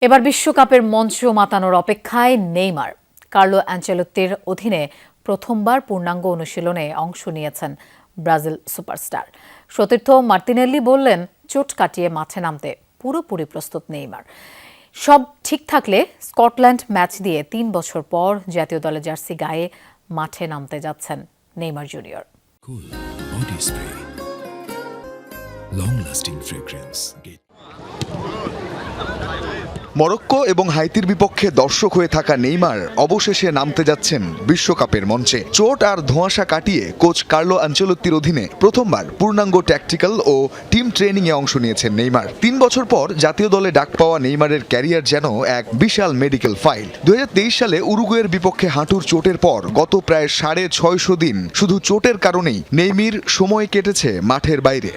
এবার বিশ্বকাপের মঞ্চ মাতানোর অপেক্ষায় নেইমার। কার্লো অ্যানচেলোত্তির অধীনে প্রথমবার পূর্ণাঙ্গ অনুশীলনে অংশ নিয়েছেন ব্রাজিল সুপারস্টার। সতীর্থ মার্তিনেল্লি বললেন, চোট কাটিয়ে মাঠে নামতে পুরোপুরি প্রস্তুত নেইমার। সব ঠিক থাকলে স্কটল্যান্ড ম্যাচ দিয়ে 3 বছর পর জাতীয় দলের জার্সি গায়ে মাঠে নামতে যাচ্ছেন নেইমার জুনিয়র। মরক্কো এবং হাইতির বিপক্ষে দর্শক হয়ে থাকা নেইমার অবশেষে নামতে যাচ্ছেন বিশ্বকাপের মঞ্চে। চোট আর ধোঁয়াশা কাটিয়ে কোচ কার্লো আনচেলোত্তির অধীনে প্রথমবার পূর্ণাঙ্গ ট্যাকটিক্যাল ও টিম ট্রেনিংয়ে অংশ নিয়েছেন নেইমার। 3 বছর পর জাতীয় দলে ডাক পাওয়া নেইমারের ক্যারিয়ার যেন এক বিশাল মেডিকেল ফাইল। 2023 সালে উরুগুয়ের বিপক্ষে হাঁটুর চোটের পর গত প্রায় 650 দিন শুধু চোটের কারণেই নেইমির সময় কেটেছে মাঠের বাইরে।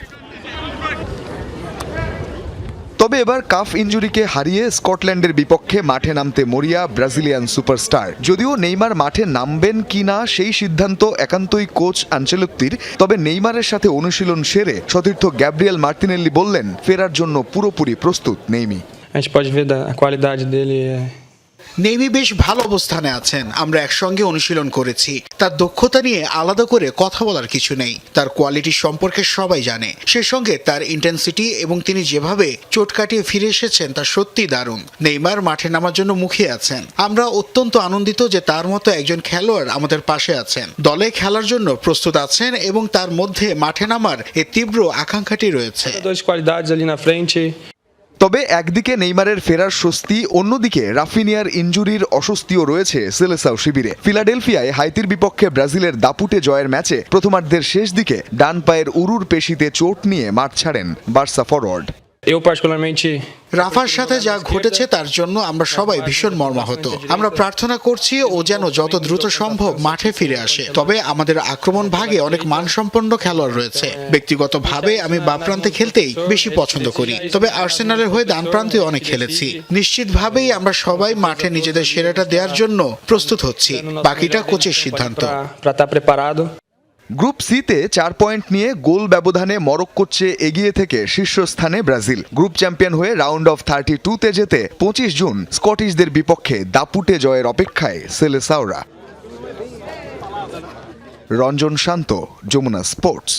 তবে এবার কাফ ইনজুরিকে হারিয়ে স্কটল্যান্ডের বিপক্ষে মাঠে নামতে মরিয়া ব্রাজিলিয়ান সুপারস্টার। যদিও নেইমার মাঠে নামবেন কিনা সেই সিদ্ধান্ত একান্তই কোচ আনচেলোত্তির, তবে নেইমারের সাথে অনুশীলন সেরে সতীর্থ গ্যাব্রিয়েল মার্তিনেল্লি বললেন, ফেরার জন্য পুরোপুরি প্রস্তুত নেইমি। নেইমি বেশ ভালো অবস্থানে আছেন। আমরা একসঙ্গে অনুশীলন করেছি। তার দক্ষতা নিয়ে আলাদা করে কথা বলার কিছু নেই। তার কোয়ালিটি সম্পর্কে সবাই জানে। সে সঙ্গে তার ইন্টেন্সিটি এবং তিনি যেভাবে চোট কাটিয়ে ফিরে এসেছেন তা সত্যি দারুণ। নেইমার মাঠে নামার জন্য মুখিয়ে আছেন। আমরা অত্যন্ত আনন্দিত যে তার মতো একজন খেলোয়াড় আমাদের পাশে আছেন, দলে খেলার জন্য প্রস্তুত আছেন এবং তার মধ্যে মাঠে নামার এই তীব্র আকাঙ্ক্ষাটি রয়েছে। তবে একদিকে নেইমারের ফেরার স্বস্তি, অন্যদিকে রাফিনিয়ার ইনজুরির অস্বস্তিও রয়েছে সেলেসাও শিবিরে। ফিলাডেলফিয়ায় হাইতির বিপক্ষে ব্রাজিলের দাপুটে জয়ের ম্যাচে প্রথমার্ধের শেষ দিকে ডান পায়ের উরুর পেশিতে চোট নিয়ে মাঠ ছাড়েন বার্সা ফরওয়ার্ড। রাফার সাথে যা ঘটেছে তার জন্য আমরা সবাই ভীষণ মর্মাহত। আমরা প্রার্থনা করছি ও যেন যত দ্রুত সম্ভব মাঠে ফিরে আসে। তবে আমাদের আক্রমণ ভাগে অনেক মানসম্পন্ন খেলোয়াড় রয়েছে। ব্যক্তিগতভাবে আমি বাম প্রান্তে খেলতেই বেশি পছন্দ করি, তবে আর্সেনালের হয়ে ডান প্রান্তে অনেক খেলেছি। নিশ্চিতভাবেই আমরা সবাই মাঠে নিজেদের সেরাটা দেওয়ার জন্য প্রস্তুত হচ্ছি। বাকিটা কোচের সিদ্ধান্ত। গ্রুপ সিতে 4 পয়েন্ট নিয়ে গোল ব্যবধানে মরক্কোর চেয়ে এগিয়ে থেকে শীর্ষস্থানে ব্রাজিল। গ্রুপ চ্যাম্পিয়ন হয়ে রাউন্ড অফ 32-তে যেতে 25 জুন স্কটিশদের বিপক্ষে দাপুটে জয়ের অপেক্ষায় সেলেসাওরা। রঞ্জন শান্ত, যমুনা স্পোর্টস।